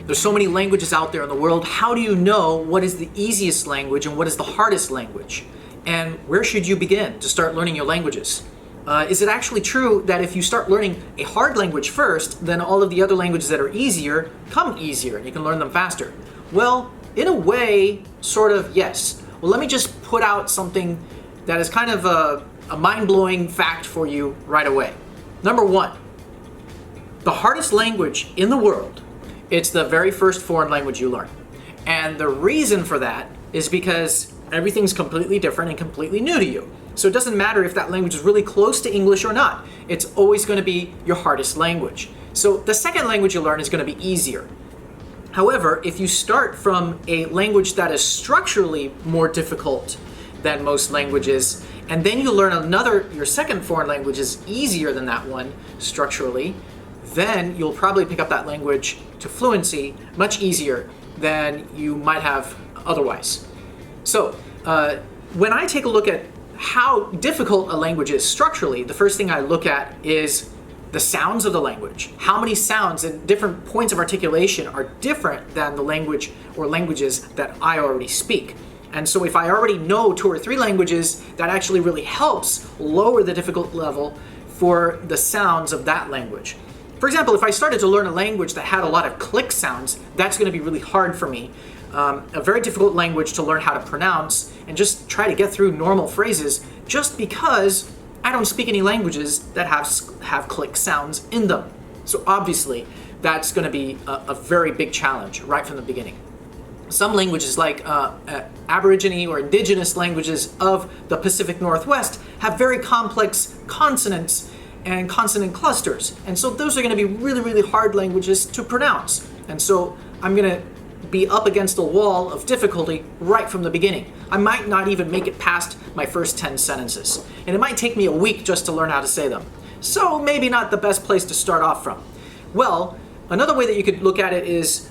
There's so many languages out there in the world. How do you know what is the easiest language and what is the hardest language? And where should you begin to start learning your languages? Is it actually true that if you start learning a hard language first, then all of the other languages that are easier come easier and you can learn them faster? Well, in a way, sort of, yes. Well, let me just put out something that is kind of a mind-blowing fact for you right away. Number one, the hardest language in the world, it's the very first foreign language you learn. And the reason for that is because everything's completely different and completely new to you. So it doesn't matter if that language is really close to English or not. It's always going to be your hardest language. So the second language you learn is going to be easier. However, if you start from a language that is structurally more difficult than most languages, and then you learn your second foreign language is easier than that one structurally, then you'll probably pick up that language to fluency much easier than you might have otherwise. So when I take a look at how difficult a language is structurally, the first thing I look at is the sounds of the language. How many sounds and different points of articulation are different than the language or languages that I already speak. And so if I already know 2 or 3 languages, that actually really helps lower the difficulty level for the sounds of that language. For example, if I started to learn a language that had a lot of click sounds, that's going to be really hard for me. A very difficult language to learn how to pronounce and just try to get through normal phrases just because I don't speak any languages that have click sounds in them. So obviously, that's going to be a very big challenge right from the beginning. Some languages like Aborigine or indigenous languages of the Pacific Northwest have very complex consonants and consonant clusters. And so those are going to be really, really hard languages to pronounce. And so I'm going to be up against a wall of difficulty right from the beginning. I might not even make it past my first 10 sentences. And it might take me a week just to learn how to say them. So maybe not the best place to start off from. Well, another way that you could look at it is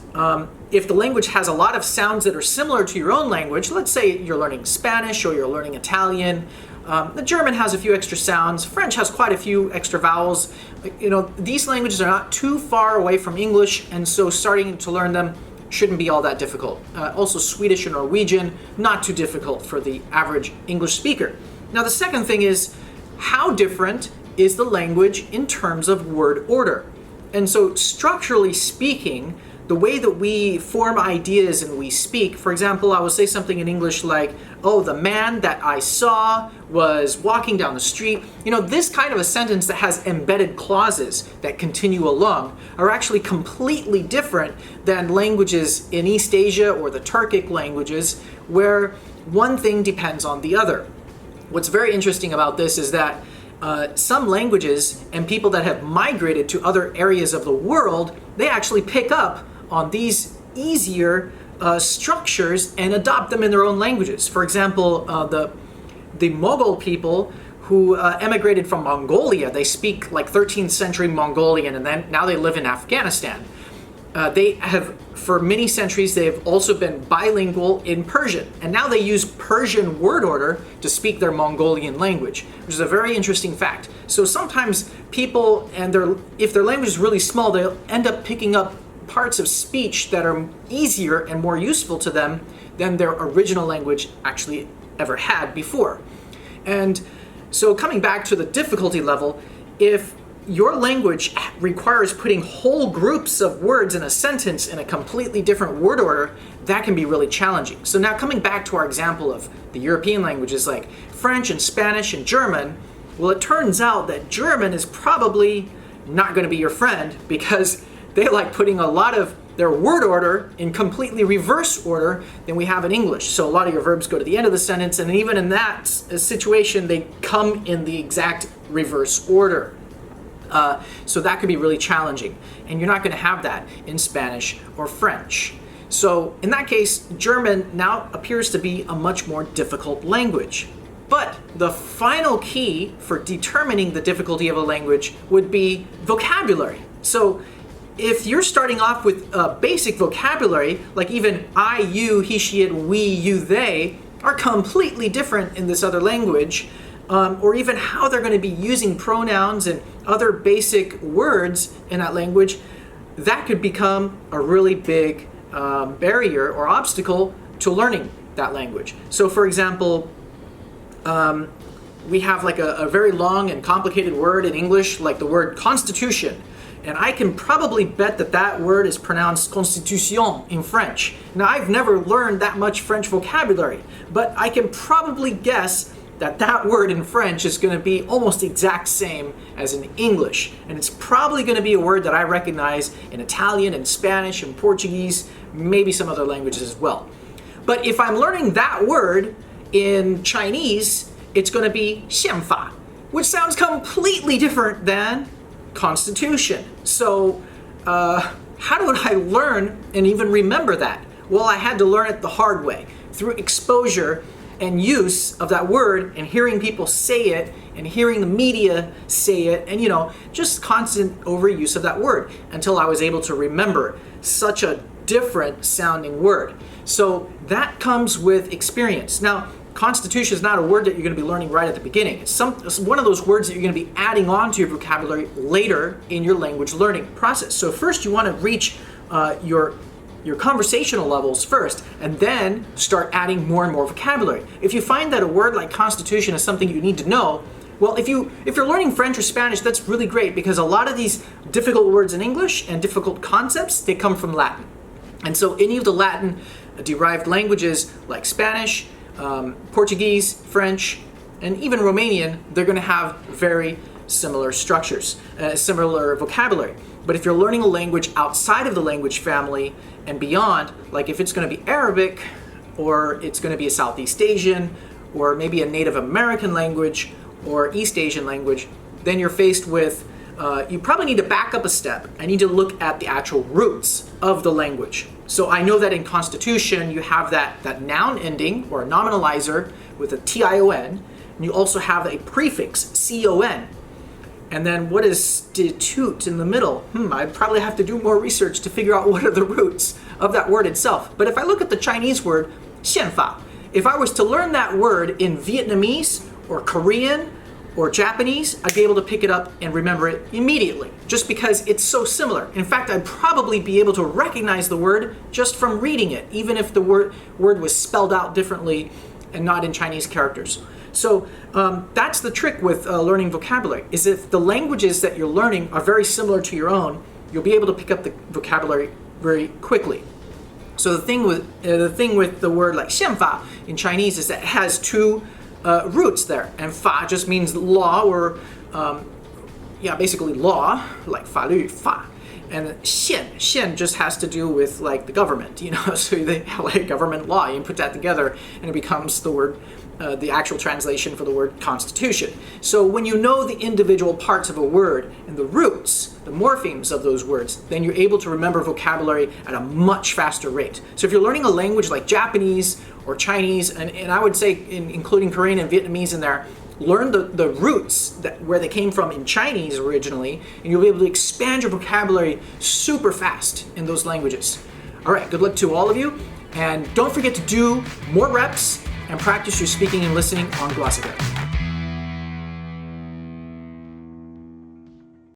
if the language has a lot of sounds that are similar to your own language, let's say you're learning Spanish or you're learning Italian, the German has a few extra sounds, French has quite a few extra vowels. You know, these languages are not too far away from English, and so starting to learn them shouldn't be all that difficult. Also Swedish and Norwegian, not too difficult for the average English speaker. Now the second thing is, how different is the language in terms of word order? And so structurally speaking, the way that we form ideas and we speak, for example, I will say something in English like, oh, the man that I saw was walking down the street. You know, this kind of a sentence that has embedded clauses that continue along are actually completely different than languages in East Asia or the Turkic languages, where one thing depends on the other. What's very interesting about this is that some languages and people that have migrated to other areas of the world, they actually pick up on these easier structures and adopt them in their own languages. For example, the Mughal people who emigrated from Mongolia, they speak like 13th century Mongolian, and then now they live in Afghanistan. They have, for many centuries, they have also been bilingual in Persian, and now they use Persian word order to speak their Mongolian language, which is a very interesting fact. So sometimes people, if their language is really small, they'll end up picking up parts of speech that are easier and more useful to them than their original language actually ever had before. And so coming back to the difficulty level, if your language requires putting whole groups of words in a sentence in a completely different word order, that can be really challenging. So now coming back to our example of the European languages like French and Spanish and German, well, it turns out that German is probably not going to be your friend because they like putting a lot of their word order in completely reverse order than we have in English. So a lot of your verbs go to the end of the sentence, and even in that situation, they come in the exact reverse order. So that could be really challenging, and you're not going to have that in Spanish or French. So in that case, German now appears to be a much more difficult language. But the final key for determining the difficulty of a language would be vocabulary. So if you're starting off with basic vocabulary, like even I, you, he, she, it, we, you, they, are completely different in this other language, or even how they're going to be using pronouns and other basic words in that language, that could become a really big barrier or obstacle to learning that language. So for example, we have like a very long and complicated word in English, like the word constitution. And I can probably bet that that word is pronounced constitution in French. Now, I've never learned that much French vocabulary, but I can probably guess that that word in French is going to be almost the exact same as in English. And it's probably going to be a word that I recognize in Italian and Spanish and Portuguese, maybe some other languages as well. But if I'm learning that word in Chinese, it's going to be 宪法, which sounds completely different than constitution. So how do I learn and even remember that? Well, I had to learn it the hard way, through exposure and use of that word and hearing people say it and hearing the media say it and, just constant overuse of that word until I was able to remember such a different sounding word. So that comes with experience. Now, constitution is not a word that you're going to be learning right at the beginning. It's one of those words that you're going to be adding on to your vocabulary later in your language learning process. So first you want to reach your conversational levels first, and then start adding more and more vocabulary. If you find that a word like constitution is something you need to know, well, if you're learning French or Spanish, that's really great, because a lot of these difficult words in English and difficult concepts, they come from Latin. And so any of the Latin derived languages like Spanish, Portuguese, French, and even Romanian, they're going to have very similar structures, similar vocabulary. But if you're learning a language outside of the language family and beyond, like if it's going to be Arabic, or it's going to be a Southeast Asian, or maybe a Native American language, or East Asian language, then you're faced with, you probably need to back up a step. I need to look at the actual roots of the language. So I know that in constitution, you have that noun ending, or a nominalizer with a tion, and you also have a prefix, con. And then what is stitute in the middle? I'd probably have to do more research to figure out what are the roots of that word itself. But if I look at the Chinese word, 宪法, if I was to learn that word in Vietnamese or Korean or Japanese, I'd be able to pick it up and remember it immediately, just because it's so similar. In fact, I'd probably be able to recognize the word just from reading it, even if the word was spelled out differently and not in Chinese characters. So that's the trick with learning vocabulary, is if the languages that you're learning are very similar to your own, you'll be able to pick up the vocabulary very quickly. So the thing with the word like 宪法 in Chinese is that it has two roots there, and 法 just means law, or basically law, like 法律法. And 宪 just has to do with like the government, so they have like government law. You put that together and it becomes the word, the actual translation for the word constitution. So when you know the individual parts of a word and the roots, the morphemes of those words, then you're able to remember vocabulary at a much faster rate. So if you're learning a language like Japanese or Chinese, and I would say including Korean and Vietnamese in there, learn the roots where they came from in Chinese originally, and you'll be able to expand your vocabulary super fast in those languages. All right, good luck to all of you, and don't forget to do more reps and practice your speaking and listening on Glossika.